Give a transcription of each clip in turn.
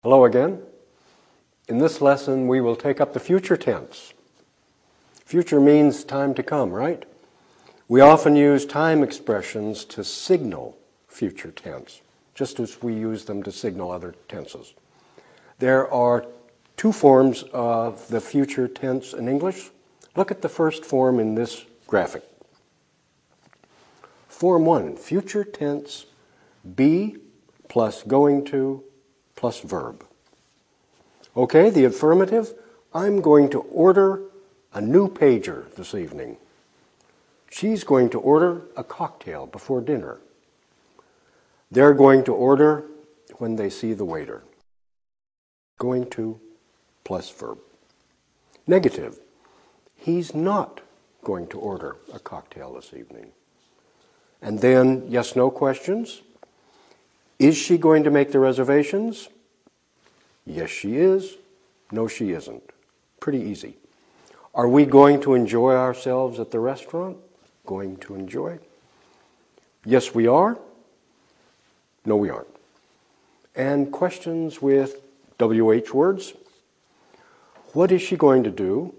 Hello again. In this lesson, we will take up the future tense. Future means time to come, right? We often use time expressions to signal future tense, just as we use them to signal other tenses. There are two forms of the future tense in English. Look at the first form in this graphic. Form 1, future tense, be plus going to plus verb. Okay, the affirmative, I'm going to order a new pager this evening. She's going to order a cocktail before dinner. They're going to order when they see the waiter. Going to plus verb. Negative, he's not going to order a cocktail this evening. And then yes/no questions. Is she going to make the reservations? Yes, she is. No, she isn't. Pretty easy. Are we going to enjoy ourselves at the restaurant? Going to enjoy? Yes, we are. No, we aren't. And questions with WH words. What is she going to do?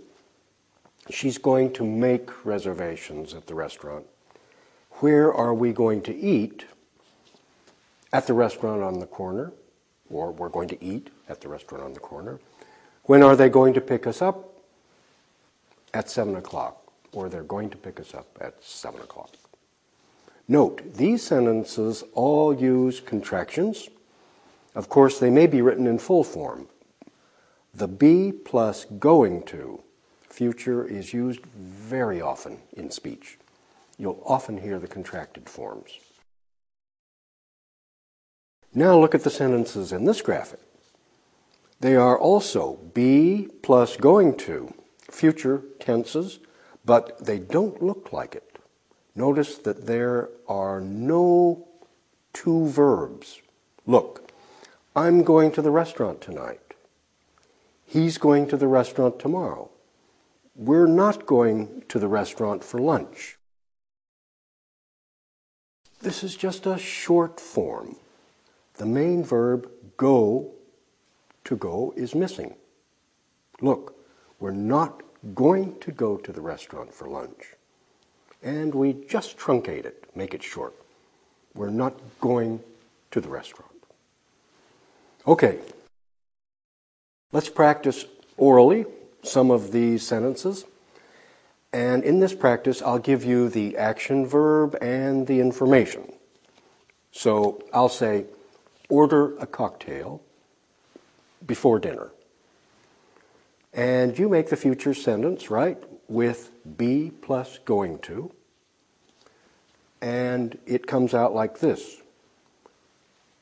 She's going to make reservations at the restaurant. Where are we going to eat? At the restaurant on the corner, or we're going to eat at the restaurant on the corner. When are they going to pick us up? At 7 o'clock, or they're going to pick us up at 7 o'clock. Note, these sentences all use contractions. Of course, they may be written in full form. The be plus going to, future, is used very often in speech. You'll often hear the contracted forms. Now look at the sentences in this graphic. They are also be plus going to, future tenses, but they don't look like it. Notice that there are no two verbs. Look, I'm going to the restaurant tonight. He's going to the restaurant tomorrow. We're not going to the restaurant for lunch. This is just a short form. The main verb, go, to go, is missing. Look, we're not going to go to the restaurant for lunch. And we just truncate it, make it short. We're not going to the restaurant. Okay, let's practice orally some of these sentences. And in this practice, I'll give you the action verb and the information. So I'll say, order a cocktail before dinner. And you make the future sentence, right, with be plus going to. And it comes out like this.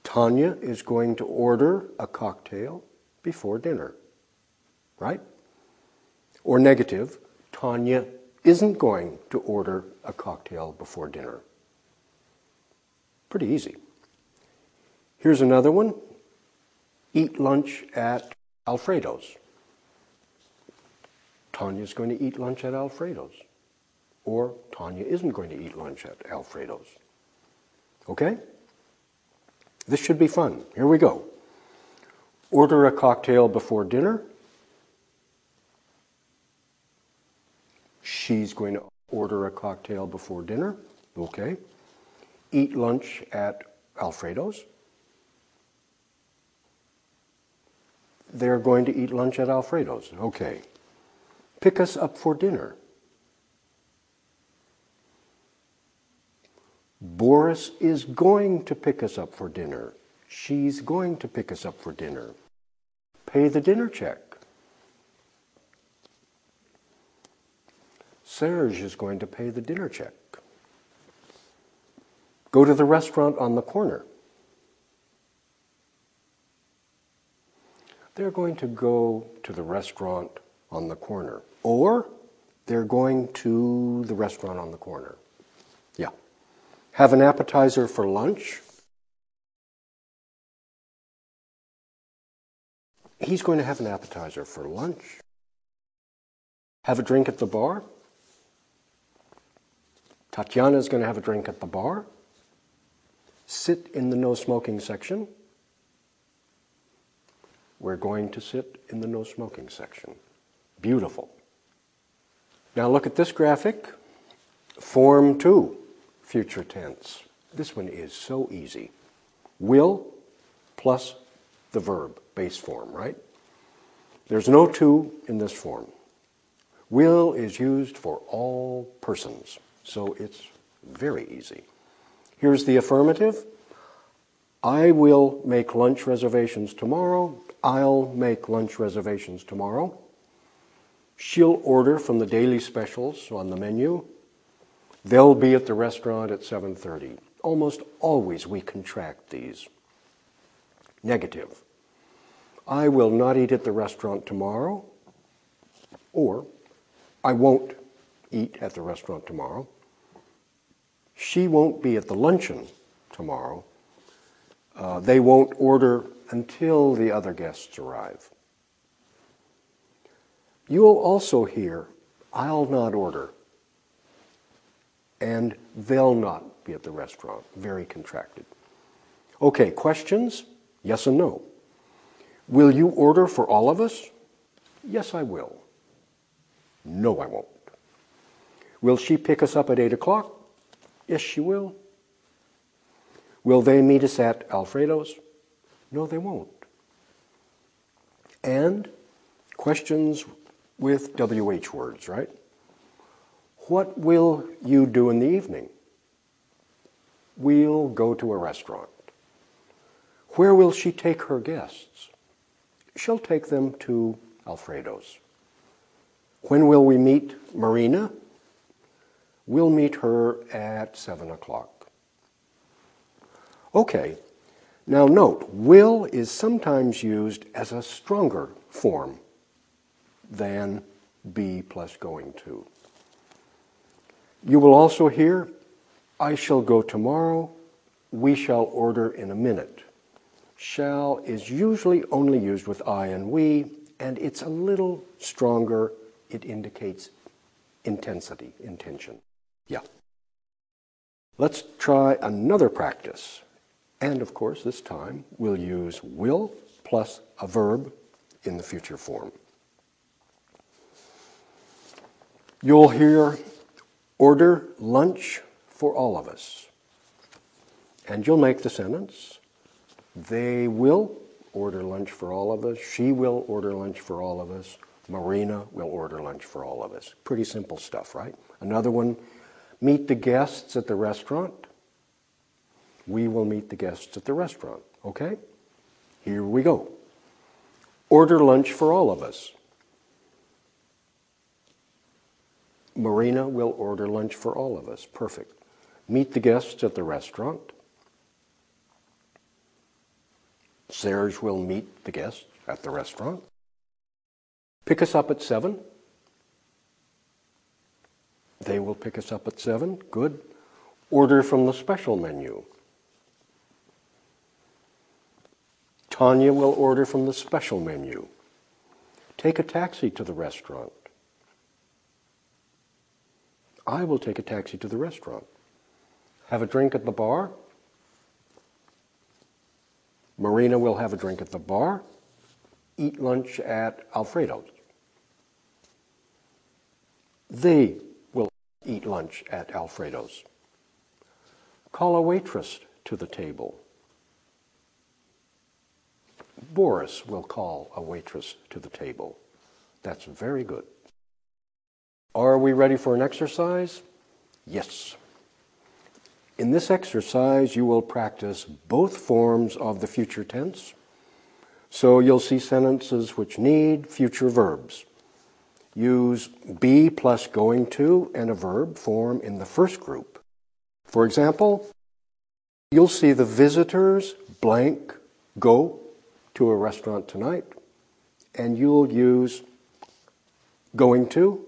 Tanya is going to order a cocktail before dinner, right? Or negative, Tanya isn't going to order a cocktail before dinner. Pretty easy. Here's another one. Eat lunch at Alfredo's. Tanya's going to eat lunch at Alfredo's. Or Tanya isn't going to eat lunch at Alfredo's. Okay? This should be fun. Here we go. Order a cocktail before dinner. She's going to order a cocktail before dinner. Okay. Eat lunch at Alfredo's. They're going to eat lunch at Alfredo's. Okay. Pick us up for dinner. Boris is going to pick us up for dinner. She's going to pick us up for dinner. Pay the dinner check. Serge is going to pay the dinner check. Go to the restaurant on the corner. They're going to go to the restaurant on the corner. Or they're going to the restaurant on the corner. Yeah. Have an appetizer for lunch. He's going to have an appetizer for lunch. Have a drink at the bar. Tatiana's going to have a drink at the bar. Sit in the no smoking section. we're going to sit in the no smoking section. Beautiful. Now look at this graphic. Form 2, future tense. This one is so easy. Will plus the verb, base form, right? There's no to in this form. Will is used for all persons, so it's very easy. Here's the affirmative. I will make lunch reservations tomorrow. I'll make lunch reservations tomorrow. She'll order from the daily specials on the menu. They'll be at the restaurant at 7:30. Almost always we contract these. Negative. I will not eat at the restaurant tomorrow, or I won't eat at the restaurant tomorrow. She won't be at the luncheon tomorrow. They won't order until the other guests arrive. You'll also hear, I'll not order, and they'll not be at the restaurant. Very contracted. Okay, questions? Yes and no. Will you order for all of us? Yes, I will. No, I won't. Will she pick us up at 8 o'clock? Yes, she will. Will they meet us at Alfredo's? No, they won't. And questions with WH words, right? What will you do in the evening? We'll go to a restaurant. Where will she take her guests? She'll take them to Alfredo's. When will we meet Marina? We'll meet her at 7 o'clock. Okay, now note, will is sometimes used as a stronger form than be plus going to. You will also hear, I shall go tomorrow, we shall order in a minute. Shall is usually only used with I and we, and it's a little stronger. It indicates intensity, intention. Yeah. Let's try another practice. And of course, this time we'll use will plus a verb in the future form. You'll hear, order lunch for all of us. And you'll make the sentence, they will order lunch for all of us. She will order lunch for all of us. Marina will order lunch for all of us. Pretty simple stuff, right? Another one, meet the guests at the restaurant. We will meet the guests at the restaurant, okay? Here we go. Order lunch for all of us. Marina will order lunch for all of us. Perfect. Meet the guests at the restaurant. Serge will meet the guests at the restaurant. Pick us up at 7. They will pick us up at 7. Good. Order from the special menu. Tanya will order from the special menu. Take a taxi to the restaurant. I will take a taxi to the restaurant. Have a drink at the bar. Marina will have a drink at the bar. Eat lunch at Alfredo's. They will eat lunch at Alfredo's. Call a waitress to the table. Boris will call a waitress to the table. That's very good. Are we ready for an exercise? Yes. In this exercise, you will practice both forms of the future tense. So you'll see sentences which need future verbs. Use be plus going to and a verb form in the first group. For example, you'll see the visitors blank go to a restaurant tonight, and you'll use going to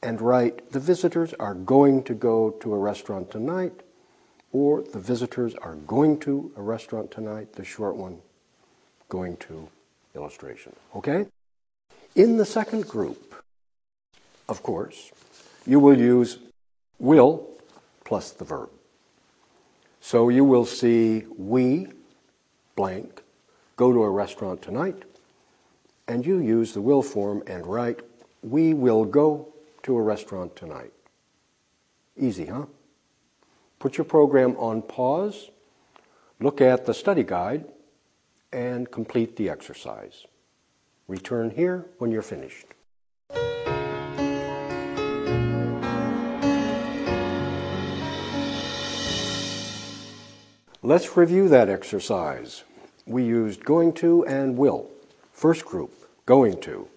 and write the visitors are going to go to a restaurant tonight, or the visitors are going to a restaurant tonight, the short one, going to illustration. Okay? In the second group, of course, you will use will plus the verb. So you will see we blank go to a restaurant tonight. and you use the will form and write, "We will go to a restaurant tonight." Easy, huh? Put your program on pause, look at the study guide, and complete the exercise. Return here when you're finished. Let's review that exercise. We used going to and will. First group, going to.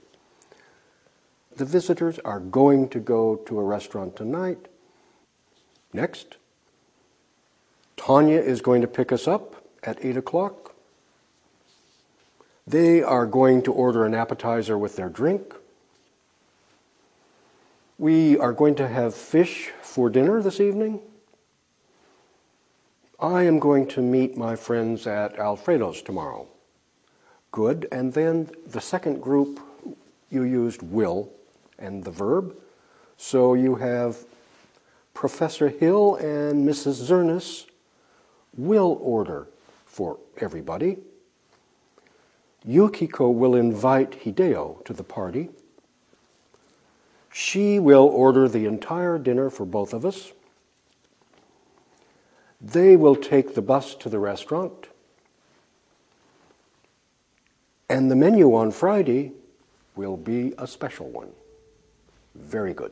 The visitors are going to go to a restaurant tonight. Next, Tanya is going to pick us up at 8 o'clock. They are going to order an appetizer with their drink. We are going to have fish for dinner this evening. I am going to meet my friends at Alfredo's tomorrow. Good. And then the second group, you used will and the verb. So you have Professor Hill and Mrs. Zernis will order for everybody. Yukiko will invite Hideo to the party. She will order the entire dinner for both of us. They will take the bus to the restaurant. And the menu on Friday will be a special one. Very good.